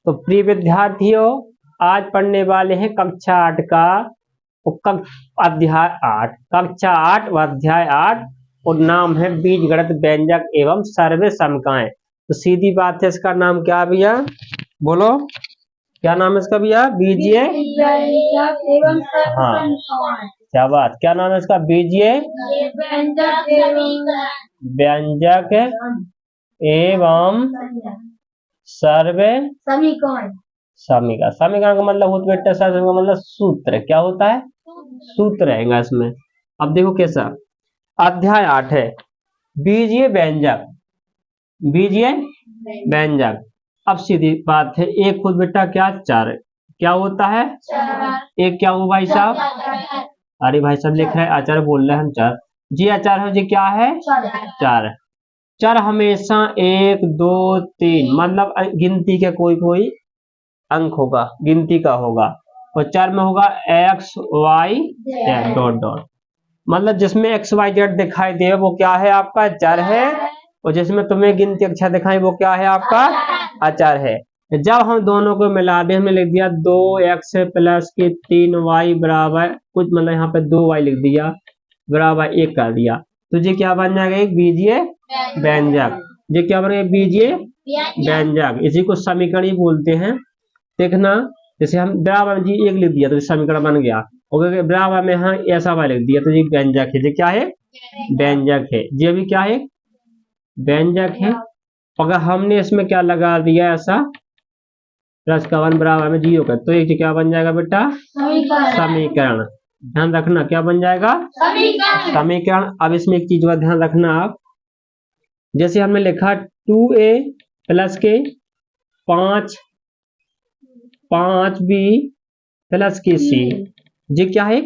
तो प्रिय विद्यार्थियों, आज पढ़ने वाले हैं कक्षा 8 का अध्याय 8, कक्षा 8 व अध्याय 8 और नाम है बीजगणित व्यंजक एवं सर्वे समकाएं। तो सीधी बात है, इसका नाम क्या भैया? बोलो, क्या नाम है इसका भैया? बीजीय हाँ, क्या बात, क्या नाम है इसका? बीजीय व्यंजक एवं सर्वे समीकरण। समीकरण का मतलब होता है बेटा, सर्वे का मतलब सूत्र। क्या होता है? सूत्र रहेगा इसमें। अब देखो कैसा अध्याय 8 है, बीजीय व्यंजक। बीजीय व्यंजक। अब सीधी बात है, एक खुद बेटा क्या? चार। क्या होता है? एक क्या हुआ भाई साहब? अरे भाई साहब लिख रहे हैं आचार्य, बोल रहे हैं हम चार। जी आचार्य है, जी क्या है? चार। चार हमेशा 1 2 3 मतलब गिनती के कोई कोई अंक होगा, गिनती का होगा। और चार में होगा एक्स वाई डॉट डॉट, मतलब जिसमें एक्स वाई जेड दिखाई दे वो क्या है? आपका चार है। और जिसमें तुम्हें गिनती अक्षर दिखाई वो क्या है? आपका अचार है। जब हम दोनों को मिला दे, हमने लिख दिया 2x प्लस के 3y बराबर कुछ, मतलब यहाँ पे 2y लिख दिया बराबर 1 कर दिया, तो ये क्या बन जाएगा? एक बीजीय व्यंजक। ये क्या बनेगा? बीजीय व्यंजक। इसी को समीकरण ही बोलते हैं। देखना, जैसे हम बराबर जी 1 लिख दिया तो समीकरण बन गया, और बराबर में हाँ ऐसा वाला लिख दिया तो ये व्यंजक है। ये क्या है? व्यंजक है। ये भी क्या है? व्यंजक है। अगर हमने इसमें क्या लगा दिया ऐसा प्लस का 1 बराबर में 0 का, तो ये क्या बन जाएगा बेटा? समीकरण। ध्यान रखना क्या बन जाएगा? समीकरण। अब इसमें एक चीज का ध्यान रखना आप, जैसे हमने लिखा 2a प्लस के 5b प्लस के c, ये क्या है?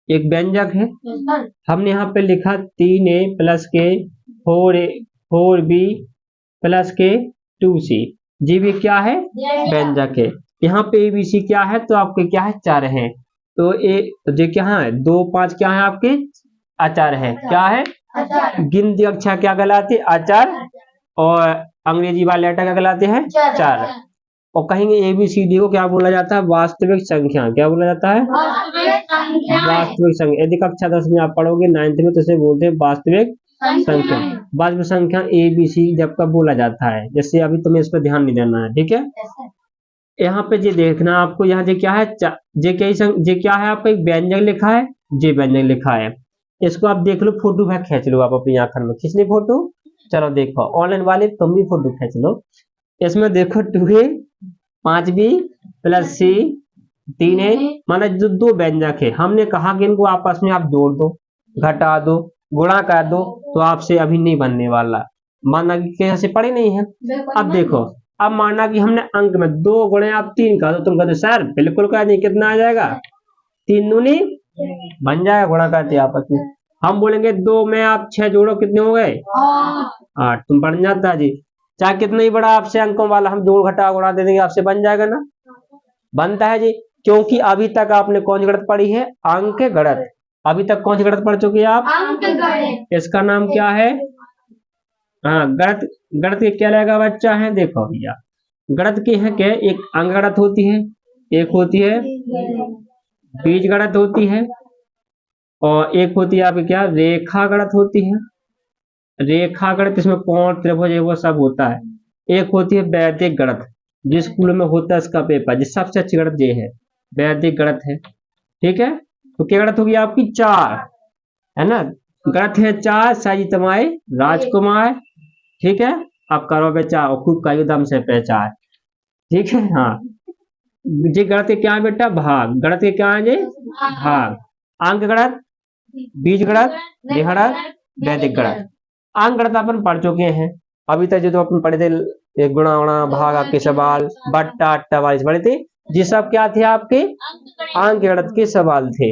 एक व्यंजक है। हमने यहाँ पे लिखा 3a प्लस के 4b प्लस के 2c, ये भी क्या है? व्यंजक है। यहाँ पे abc क्या है? तो आपके क्या है? चार है। तो ये क्या है? 2 5 क्या है? आपके आचार है। क्या है? गिनती अक्षर क्या कहलाते? आचार। और अंग्रेजी वाले लेटर क्या कहलाते हैं? चार। और कहेंगे ABCD को क्या बोला जाता है? वास्तविक संख्या। क्या बोला जाता है? वास्तविक संख्या। यदि कक्षा 10 में आप पढ़ोगे 9th में, तो इसे बोलते हैं वास्तविक संख्या। वास्तविक संख्या ABC जब कब बोला जाता है, जैसे अभी तुम्हें इस पर ध्यान नहीं देना है, ठीक है? यहाँ पे ये देखना आपको, यहाँ ये क्या है? ये क्या है? आपका एक व्यंजक लिखा है, ये व्यंजक लिखा है। इसको आप देख लो, फोटो भाई खींच लो आप अपनी आंखों में। खींच ली फोटो? चलो देखो, ऑनलाइन वाले तुम भी फोटो खींच लो। इसमें देखो 2a 5b plus c 3a, मतलब जो दो व्यंजक है, हमने कहा कि इनको आपस में आप जोड़ दो, घटा दो, गुणा कर दो, तो आपसे अभी नहीं बनने वाला। माना कि कैसे पढ़े नहीं है। अब देखो, अब माना कि हमने अंक में 2 गुणे आप 3 का, तो तुम कहते सर बिल्कुल का नहीं, कितना आ जाएगा? 3 दूनी बन जाएगा, गुणा करते आपस में। हम बोलेंगे 2 में आप 6 जोड़ो, कितने हो गए? 8। तुम बन जाता जी, चाहे कितना ही बड़ा आपसे अंकों वाला हम जोड़ घटा गुणा दे देंगे, आपसे बन जाएगा ना? बनता है जी, क्योंकि अभी तक आपने कौन सी गणित पढ़ी है? अंक गणित। अभी तक कौन सी गणित पढ़ चुके हैं आप? अंक गणित। इसका नाम क्या है? हाँ, गणित। गणित के क्या रहेगा बच्चा है? देखो भैया, गणित के हैं क्या? एक अंक गणित होती है, एक होती है बीज गणित होती है, और एक होती है आपकी क्या? रेखा गणित होती है। रेखा गणित, इसमें कोण त्रिभुज वो सब होता है। एक होती है वैदिक गणित, जिस स्कूल में होता है इसका पेपर, जिस सबसे अच्छी गणित ये है, वैदिक गणित है, ठीक है? तो क्या गणित होगी आपकी? 4 है ना? गणित है 4, साजी तमाए राजकुमार, ठीक है? आप करो बेचा और खूब का एकदम से पहचान, ठीक है? हाँ, जी गणित के क्या है बेटा? भाग। गणित के क्या है? भाग। अंक गणित, बीज गणित, गणित, वैदिक गणित। अंक गणित अपन पढ़ चुके हैं। अभी तक जो अपन पढ़े थे, गुणा उणा भाग आपके सवाल, बट्टा अट्टा वाले पढ़े थे, ये सब क्या थे? आपके अंक गणित के सवाल थे।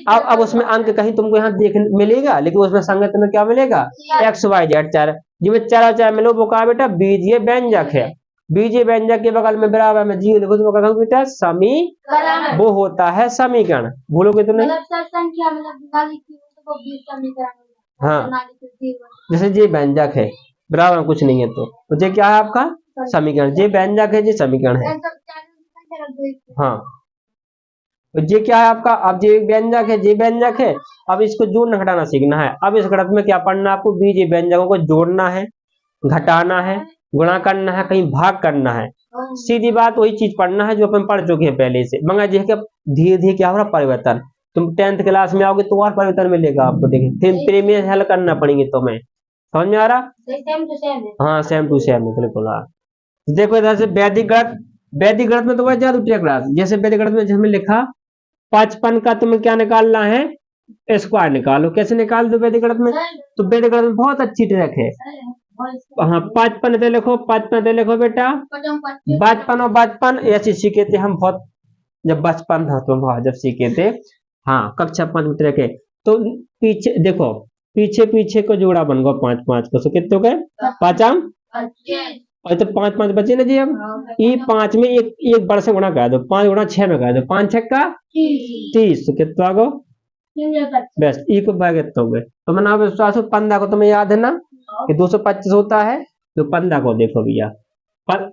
अब उसमें अंक कहीं तुमको यहाँ देखने मिलेगा, लेकिन उसमें संगत में क्या मिलेगा? एक्स वाई जेड 4, जिसमें 4 4 मिलो वो कहा बेटा? बीजीय व्यंजक है। बीजीय व्यंजक के बगल में बराबर में 0 लिखो, तो कहूँ बेटा समीकरण, वो होता है समीकरण। बोलोगे तुमने? हाँ, जैसे ये व्यंजक है, बराबर कुछ नहीं है, तो ये क्या है आपका? समीकरण, ये व्यंजक है, ये समीकरण है। हाँ, तो ये क्या है आपका, अब ये व्यंजक है, ये व्यंजक है। अब इसको जोड़ना घटाना सीखना है। अब इस गणित में क्या पढ़ना है आपको, बीज व्यंजकों को जोड़ना है, घटाना है, गुणा करना है, कहीं भाग करना है। सीधी बात वही चीज पढ़ना है जो अपन पढ़ चुके हैं पहले से, मगर जी के धीरे धीरे क्या हो रहा परिवर्तन। तुम 10th क्लास में आओगे तो और परिवर्तन मिलेगा आपको, देखिए फिर प्रीमियम हल करना पड़ेंगे तुम्हें। समझ में आ रहा? हाँ, सेम टू सेम बिल्कुल। हाँ, देखो इधर से वैदिक गणित, वैदिक गणित में तो वह ज्यादा उठिया क्लास। जैसे वैदिक गणित में हमें लिखा 55 का तुम्हें क्या निकालना है, स्क्वायर निकालो। कैसे निकाल दो वैदिक गणित में, तो वैदिक गणित में बहुत अच्छी ट्रिक है। हाँ, 55 पे लिखो, 55 पे लिखो बेटा, बचपन और बचपन ऐसे सीखे थे हम बहुत, जब बचपन था तो वहां जब सीखे थे। हाँ, कक्षा 5 में रखे तो पीछे देखो, पीछे पीछे को जोड़ा बन गया 5 5 को, तो कितने हो गए, पांचम, और तो 5 5 बचे ना जी। अब ये 5 में एक बड़ से गुणा कर दो, 5 गुणा 6 में कर दो, 5 6 का 30, तो कितना आ गो बस ई को भाग कितना हो गए। तो मैंने अब 15 को तुम्हें याद है ना कि 225 होता है, तो 15 को देखो भैया,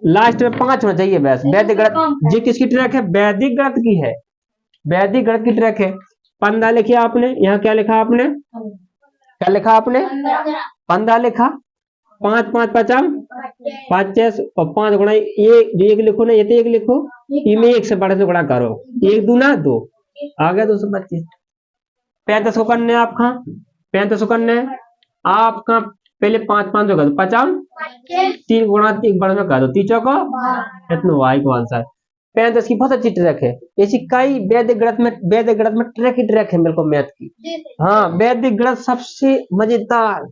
लास्ट में 5 होना चाहिए बस। वैदिक गणित जी किसकी ट्रैक है, वैदिक गणित की है, वैदिक गणित की ट्रैक है। 15 लिखे आपने, यहाँ क्या लिखा आपने, क्या लिखा आपने, 15 लिखा, 5 5 पचम 5 और 5 गुणा एक लिखो ना, ये तो एक लिखो, इनमें एक से बड़े से गुणा करो, 1 दूना 2 आ गया 225। 35 को करने आपका, 35 को करने आपका, पहले 5 5 कर दो, पचम 3 गुणा 1 बड़े में कर दो, 3 को इतना वाई को आंसर। 35 की बहुत अच्छी ट्रैक है। ऐसी कई वैदिक गणित में, वैदिक गणित में ट्रैक ही ट्रैक है बिल्कुल मैथ की। हाँ, वैदिक गणित सबसे मजेदार,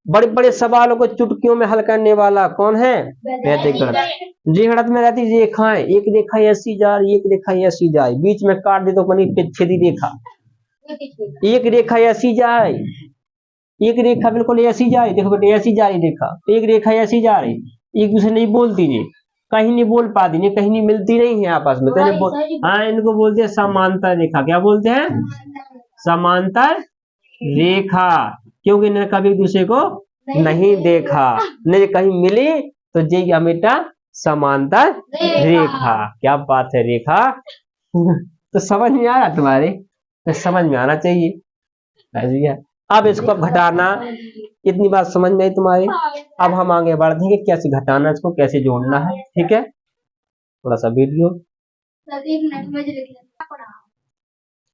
बड़े बड़े सवालों को चुटकियों में हल करने वाला कौन है, वैदिक गणित। जी गणित में रहती रेखाएं, एक रेखा ऐसी जा रही, एक रेखा ऐसी जाए, बीच में काट दे तो बनी छेदी रेखा। एक रेखा ऐसी जाए, एक रेखा बिल्कुल ऐसी जा रही, देखो बेटे ऐसी जा रही रेखा, एक रेखा ऐसी जा रही, एक दूसरे नहीं बोलती जी, कहीं नहीं बोल पाती नहीं, कहीं नहीं मिलती नहीं है आपस में, तो हाँ इनको बोलते हैं समांतर रेखा। क्या बोलते हैं, समांतर रेखा, क्योंकि इन्होंने कभी एक दूसरे को नहीं देखा, नहीं कहीं मिली तो जी क्या बेटा, समांतर रेखा। क्या बात है, रेखा तो समझ में आ रहा तुम्हारे, तो समझ में आना चाहिए। अब इसको घटाना, इतनी बात समझ में आई तुम्हारे। अब हम आगे बढ़ेंगे कैसे घटाना, इसको कैसे जोड़ना है, ठीक है। थोड़ा सा वीडियो,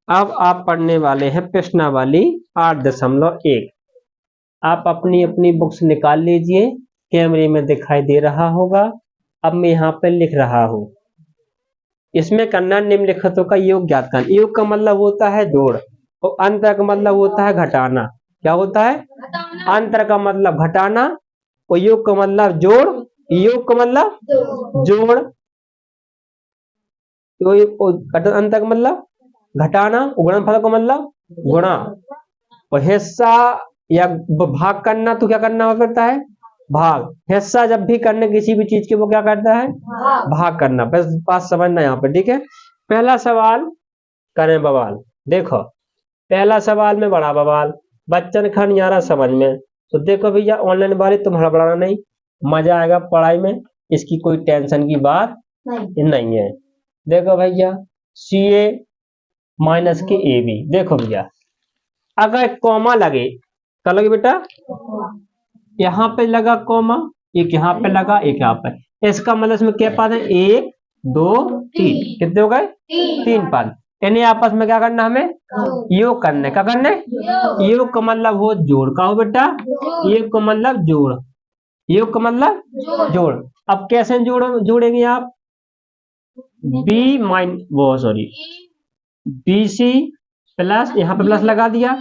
अब आप पढ़ने वाले हैं प्रश्नावली 8.1। आप अपनी अपनी बुक्स निकाल लीजिए, कैमरे में दिखाई दे रहा होगा। अब मैं यहाँ पे लिख रहा हूँ, इसमें करना निम्नलिखितों का योग ज्ञात करना। योग का मतलब होता है जोड़, और अंतर का मतलब होता है घटाना। क्या होता है, अंतर का मतलब घटाना, और योग का मतलब जोड़, योग का मतलब जोड़, अंतर का मतलब घटाना, गुणनफल का मतलब गुणा, और हिस्सा या भाग करना तो क्या करना पड़ता है, भाग। हिस्सा जब भी करने किसी भी चीज के, वो क्या करता है, भाग करना। बस बात समझना यहाँ पे, ठीक है। पहला सवाल करें बवाल, देखो पहला सवाल में बड़ा बवाल, बच्चन खा नहीं आ रहा समझ में, तो देखो भैया ऑनलाइन वाले तुम हड़बड़ाना नहीं, मजा आएगा पढ़ाई में, इसकी कोई टेंशन की बात नहीं है। देखो भैया CA माइनस के AB, देखो भैया अगर कॉमा लगे, क्या लगे बेटा, यहाँ पे लगा कॉमा, एक यहाँ पे लगा, एक यहाँ पे, इसका मतलब इसमें क्या पद है, 1 2 3, कितने हो गए, 3 पद। इन्हें आपस में क्या करना, हमें योग करना है। क्या करना है, योग का मतलब वो जोड़ का हो बेटा, योग का मतलब जोड़, योग का मतलब जोड़। अब कैसे जोड़ेंगे आप, BC प्लस, यहाँ पे प्लस लगा दिया,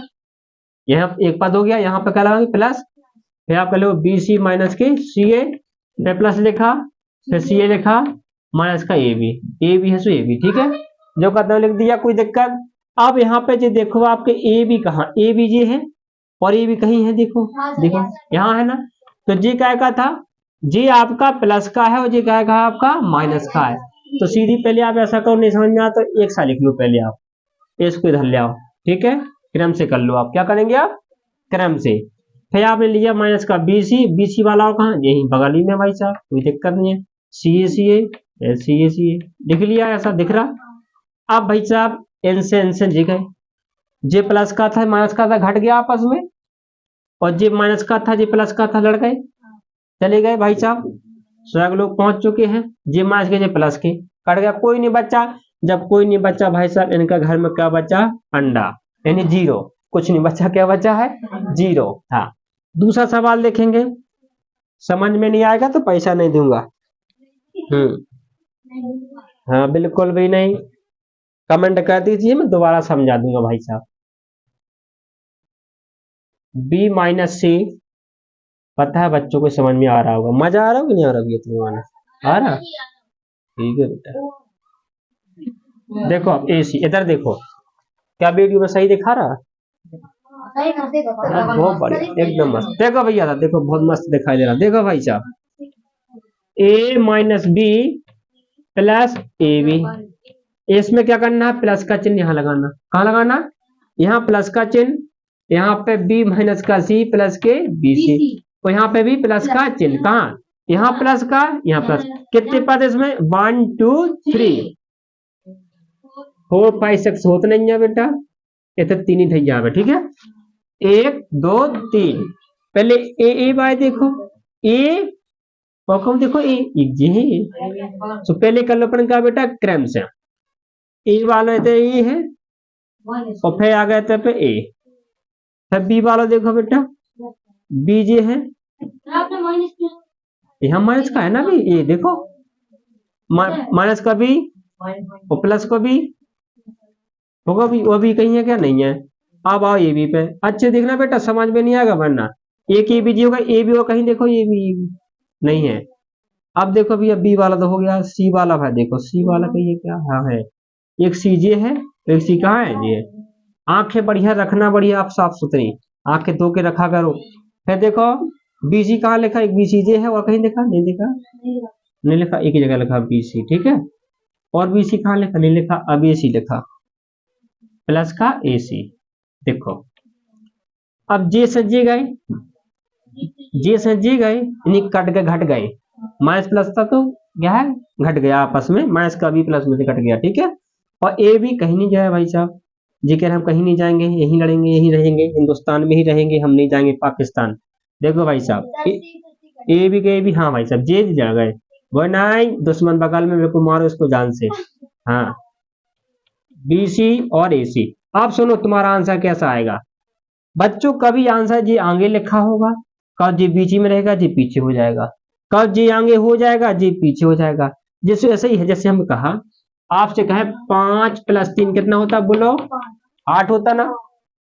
यहाँ एक पद हो गया, यहाँ पे क्या लगाएंगे प्लस, फिर आप कह लो BC माइनस के CA, फिर प्लस लिखा, फिर CA लिखा, माइनस का AB है सो AB, ठीक है, जो कहते लिख दिया, कोई दिक्कत। अब यहाँ पे जो देखो आपके AB कहाँ, AB जी है और AB कहीं है, देखो देखो यहाँ है ना, तो जी क्या का था, जी आपका प्लस का है और जी क्या का आपका माइनस का है। तो सीधी पहले आप ऐसा करो, नहीं समझ में आता तो एक सा लिख लो, पहले आप इसको इधर ले आओ, ठीक है, क्रम से कर लो। आप क्या करेंगे, आप क्रम से, फिर आपने लिया माइनस का बीसी, बीसी वाला कहाँ, यही बगल ही में भाई साहब, कोई दिक्कत नहीं है। सी ए सी ए सी ए सी ए लिख लिया, ऐसा दिख रहा। अब भाई साहब एन से जी गए, जे प्लस का था माइनस का था घट गया आपस में, और जे माइनस का था जे प्लस का था लड़ गए, चले गए भाई साहब। सब लोग पहुंच चुके हैं, जे माइनस के जे प्लस के कट गया, कोई नहीं बचा। जब कोई नहीं बचा भाई साहब, इनका घर में क्या बचा, अंडा, यानी जीरो, कुछ नहीं बचा, क्या बचा है, जीरो था। दूसरा सवाल देखेंगे, समझ में नहीं आएगा तो पैसा नहीं दूंगा। हाँ बिल्कुल भी नहीं, कमेंट कर दीजिए, मैं दोबारा समझा दूंगा भाई साहब। बी माइनस सी, पता है बच्चों को समझ में आ रहा होगा, मजा आ रहा होगा नहीं आ रहा, ये तुम्हारा आ रहा, ठीक है बेटा। देखो अब ए सी, इधर देखो, क्या वीडियो में सही दिखा रहा, बहुत बढ़िया, एकदम मस्त। देखो भैया, देखो बहुत मस्त दिखाई दे रहा, देखो भाई साहब, A minus B plus A B, इसमें क्या करना है, प्लस का चिन्ह यहाँ लगाना, कहाँ लगाना, यहाँ प्लस का चिन्ह, यहाँ पे बी माइनस का सी प्लस के बी सी, और यहाँ पे भी प्लस का चिन्ह, कहाँ, यहाँ प्लस का, यहाँ प्लस, कितने पद इसमें, 1 2 3 4 5 6 होते नहीं है बेटा, ये तो 3 ही थी यहाँ पे, ठीक है, 1 2 3, पहले ए बाय देखो, ए और कौन देखो, ए जी, तो पहले कर लो अपन का बेटा क्रम से, ए वाला तो ए है, और फिर आ गए थे पे ए, फिर बी वाला देखो बेटा, बी जे है, यहाँ माइनस का है ना भी, ये देखो माइनस का भी और प्लस का भी होगा भी, वो भी कहीं है क्या, नहीं है। अब आओ ए बी पे, अच्छे देखना बेटा, समझ में नहीं आएगा वरना, एक ए बी जी होगा, ए बी होगा कहीं, देखो ये भी नहीं है। अब देखो भैया बी वाला तो हो गया, सी वाला भाई देखो, सी वाला कहीं क्या, हाँ है, एक सी जे है, एक सी कहाँ है, ये आंखें बढ़िया रखना, बढ़िया आप साफ सुथरी आंखें धो के रखा करो। फिर देखो बीसी कहाँ लिखा, एक बीसी जे है, और कहीं देखा, नहीं देखा, नहीं लिखा, एक ही जगह लिखा बीसी, ठीक है, और बीसी कहाँ लिखा, नहीं लिखा, अब ए सी लिखा, प्लस का ए सी, देखो अब जे से जे गए, जे से जे गए यानी कट के घट गए, माइनस प्लस था तो क्या है, घट गया आपस में, माइनस का भी प्लस में से घट गया, ठीक है। और ए भी कहीं नहीं जाए भाई साहब, जी कह रहे हम कहीं नहीं जाएंगे, यहीं लड़ेंगे, यहीं रहेंगे, हिंदुस्तान में ही रहेंगे, हम नहीं जाएंगे पाकिस्तान। देखो भाई साहब ए भी गए भी, हाँ भाई साहब जे जा गए, वो नहीं, दुश्मन बगल में, मेरे को मारो इसको जान से, हाँ बी सी और ए सी। अब सुनो तुम्हारा आंसर कैसा आएगा बच्चों, कभी आंसर जी आगे लिखा होगा, कब जी बीच में रहेगा, जी पीछे हो जाएगा, कब जी आगे हो जाएगा, जी पीछे हो जाएगा। जैसे ऐसे ही है, जैसे हम कहा आपसे कहे 5 + 3 कितना होता, बोलो 8 होता ना,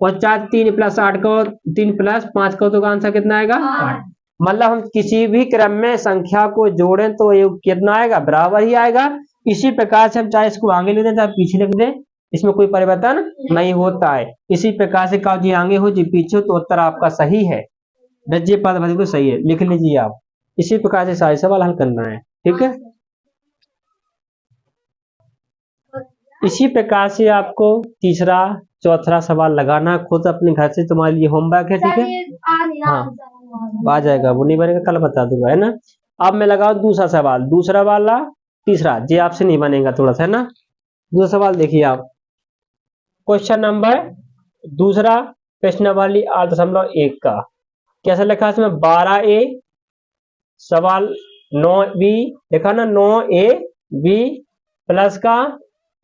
और 4 3 + 8 को 3 + 5 को, तो आंसर कितना आएगा, 8। मतलब हम किसी भी क्रम में संख्या को जोड़ें तो ये कितना आएगा, बराबर ही आएगा। इसी प्रकार से हम चाहे इसको आगे लिख दें चाहे पीछे लिख दें, इसमें कोई परिवर्तन नहीं होता है। इसी प्रकार से कब जी आगे हो जी पीछे हो, तो उत्तर आपका सही है, रज्जे पद बिल्कुल सही है, लिख लीजिए आप। इसी प्रकार से सारे सवाल हल करना है, ठीक है। इसी प्रकार से आपको तीसरा चौथा सवाल लगाना खुद अपने घर से, तुम्हारे लिए होमवर्क है, ठीक है, हाँ आ जाएगा, वो नहीं बनेगा कल बता दूंगा, है ना। अब मैं लगाऊ दूसरा सवाल, दूसरा वाला तीसरा जे आपसे नहीं बनेगा थोड़ा सा, है ना। दूसरा सवाल देखिए आप, क्वेश्चन नंबर दूसरा, प्रश्न वाली 8.1 का कैसा लिखा है इसमें, 12A सवाल 9B लिखा ना, 9AB प्लस का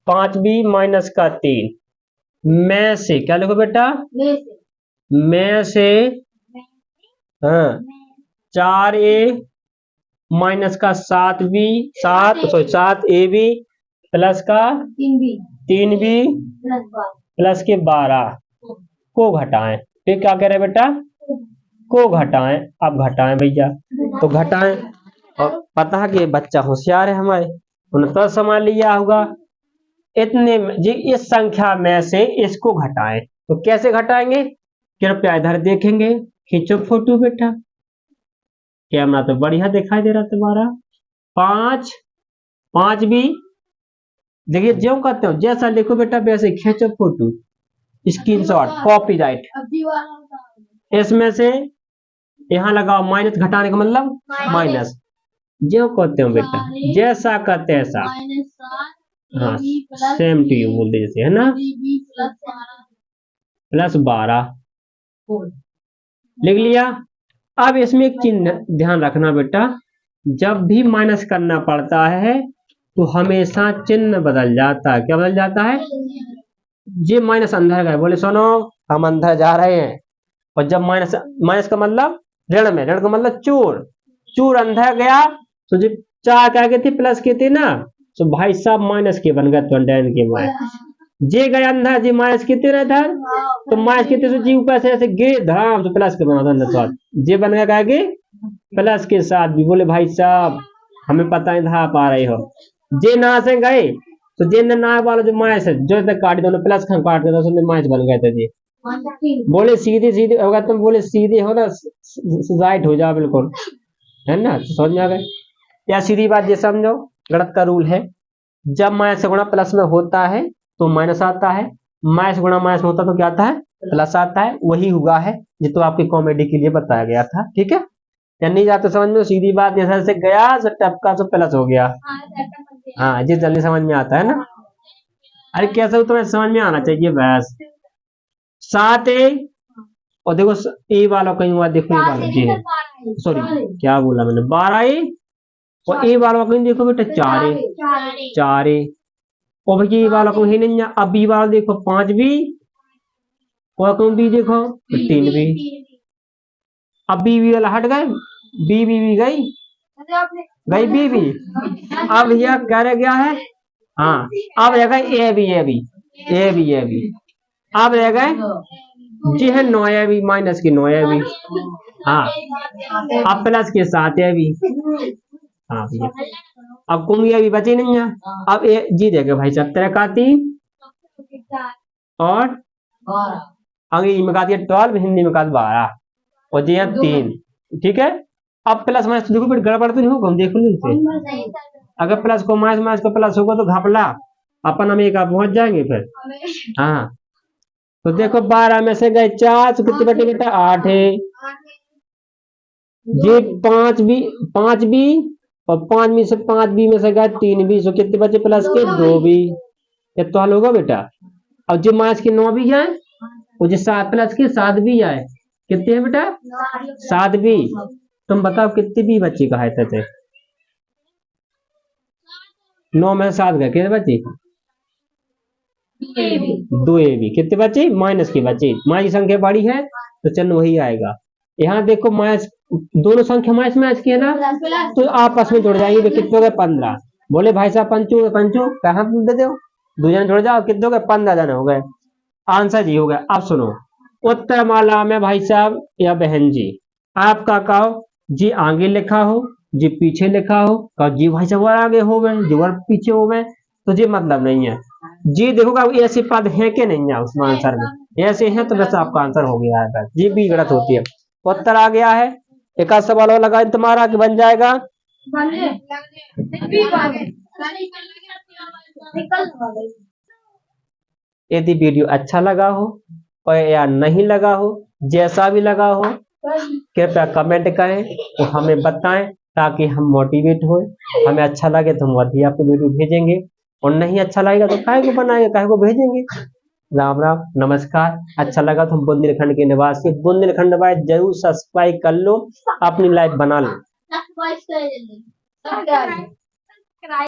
5B माइनस का 3 में से, क्या लिखो बेटा, में से हाँ 4A माइनस का 7AB प्लस का 3B प्लस के 12 को घटाएं। फिर क्या कह रहे बेटा, को घटाएं। अब घटाएं भैया, तो घटाएं, और पता है कि बच्चा होशियार है हमारे, उन्हें तो समझ लिया होगा। इतने जी इस संख्या में से इसको घटाएं, तो कैसे घटाएंगे, कृपया इधर देखेंगे, खींचो फोटो बेटा, कैमरा तो बढ़िया दिखाई दे रहा तुम्हारा। 5B देखिए, जो कहते हो जैसा लिखो बेटा वैसे खींचो फोटो, स्क्रीनशॉट, कॉपीराइट। इसमें से यहाँ लगाओ माइनस, घटाने का मतलब माइनस। जो कहते हो बेटा, जैसा कहते हैं ऐसा। हाँ, सेम टू यू बोल दे जैसे, है ना। +12 लिख लिया। अब इसमें एक चीज ध्यान रखना बेटा, जब भी माइनस करना पड़ता है तो हमेशा चिन्ह बदल जाता है। क्या बदल जाता है? ये माइनस अंदर गए, बोले सुनो हम अंदर जा रहे हैं। और जब माइनस, माइनस का मतलब ऋण में, ऋण का मतलब चूर, चूर अंदर गया तो जो 4 क्या के थे प्लस के थे ना, तो भाई साहब माइनस के बन गए 29 के माइनस। जे गए अंदर, जी माइनस कितने रहे इधर, तो माइनस कितने से जी ऊपर से ऐसे गिरे धाम तो प्लस के बना था। जे बन गया क्या के प्लस के साथ भी। बोले भाई साहब हमें पता नहीं था आप आ रहे हो। जे ना से गए तो जे ना वाला जो माइनस है जो तक काट दोनों प्लस खा काट देता उसमें माइनस बन गए थे जी। बोले सीधे सीधे होगा, तुम बोले सीधे हो ना, राइट हो जाओ बिल्कुल, है ना। समझ में आ गए? या सीधी बात ये समझो, गणित का रूल है, जब माइनस से गुणा प्लस में होता है तो माइनस आता है, माइनस गुणा माइनस में होता है तो क्या आता है? प्लस आता है। वही हुआ है ये तो आपकी कॉमेडी के लिए बताया गया था, ठीक है। या नहीं जाते समझ में, सीधी बात, जैसे से गया तो टपका तो प्लस हो गया। हाँ जी, जल्दी समझ में आता है ना। अरे कैसे तुम्हें समझ में आना चाहिए बस। 7a और देखो ए वाला कहीं हुआ, देखो ए वाला जी है, सॉरी क्या बोला मैंने, 12a और ए वाला कहीं देखो बेटा 4a और भैया ए वाला कहीं नहीं है। अब बी वाला देखो 5b और कहीं बी देखो 3b। अब बी वाला हट गए, बी गई बी। अब यह क्या रह गया है? हाँ, अब रह गए ए बी। अब रह गए जी है 9a माइनस की 9a। हाँ, अब प्लस के 7a। हाँ भैया, अब कुम ये भी बची नहीं है। अब ए जी देखे भाई साहब 13 का 3 और अंग्रेजी में कहा दिया 12, हिंदी में कहा 12 और जी है 3, ठीक है। अब प्लस माइनस देखो फिर गड़बड़ तो नहीं होगा, हम देखो नहीं। अगर प्लस को माइनस, माइनस को प्लस होगा तो घपला अपन हम एक पहुंच जाएंगे फिर। हाँ तो देखो 12 में से गए 4 तो कितने बटे बेटा 8 है जी। 5b और 5b से 5b में से गए 3b, तो कितने बचे प्लस के 2b। ये तो हल होगा बेटा। और जो माइनस के 9b है वो जो 7 प्लस के 7b आए, कितने है बेटा 7b। तुम बताओ कितनी बी बच्ची का है थे? 9 में 7 गए, कितने बची? 2ab। कितने बची? माइनस की बची। माइनस की संख्या बड़ी है तो चिन्ह वही आएगा। यहाँ देखो माइनस, दोनों संख्या माइनस माइनस की है ना, तो आपस में जुड़ जाएंगे। कितने हो गए 15। बोले भाई साहब पंचू कहाँ दे दो, दो जन जुड़ जाओ, कितने हो गए 15 जन हो गए। आंसर जी हो गया। अब सुनो, उत्तरमाला में भाई साहब या बहन जी आपका कहो जी आगे लिखा हो जी पीछे लिखा हो, कहो जी भाई साहब और आगे हो गए जी और पीछे हो गए, तो जी मतलब नहीं है। जी देखोगा ऐसे पद है कि नहीं है उसमें आंसर में, ऐसे हैं तो बस आपका आंसर हो गया है। बस जी भी गलत होती है। उत्तर आ गया है। एक आध सवाल और लगा तुम्हारा कि बन जाएगा। यदि वीडियो अच्छा लगा हो और या नहीं लगा हो, जैसा भी लगा हो, कृपया कमेंट करें तो हमें बताएं ताकि हम मोटिवेट हो। हमें अच्छा लगे तो हम वही आपको वीडियो भेजेंगे और नहीं अच्छा लगेगा तो काहे को बनाएंगे, काहे को भेजेंगे। राम राम, नमस्कार। अच्छा लगा तो हम बुंदेलखंड के निवासी बुंदेलखंड भाई जरूर सब्सक्राइब कर लो, अपनी लाइफ बना लो।